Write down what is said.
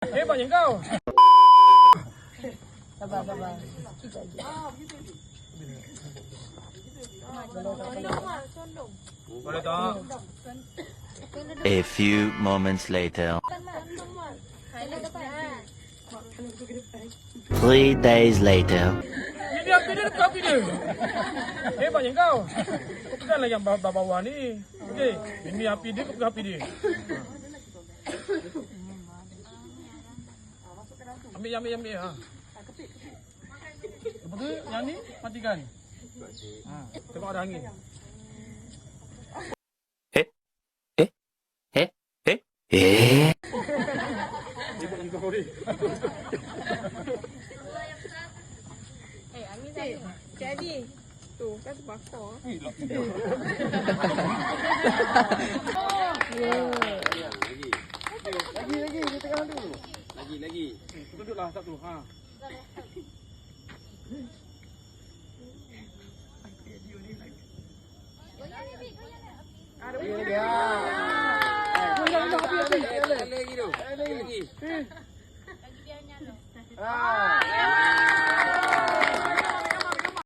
Hebatnya kau. Sabar, sabar. Kita aja. Boleh tak? A few moments later. 3 days later. Ini api dia dekat api dia. Hebatnya kau. Kau peganglah yang bawah ni. Okey. Ini api dia, kau pegang api dia. Ambil ha. Lepas tu yang ni matikan. Ha, tengok ada angin. Hebatnya kau ni. Angin sana. Jadi. Tu, kan terbakar. Lagi, dia tekan dulu. Lagi. Duduklah satu. Ha. Lagi tu. Lagi.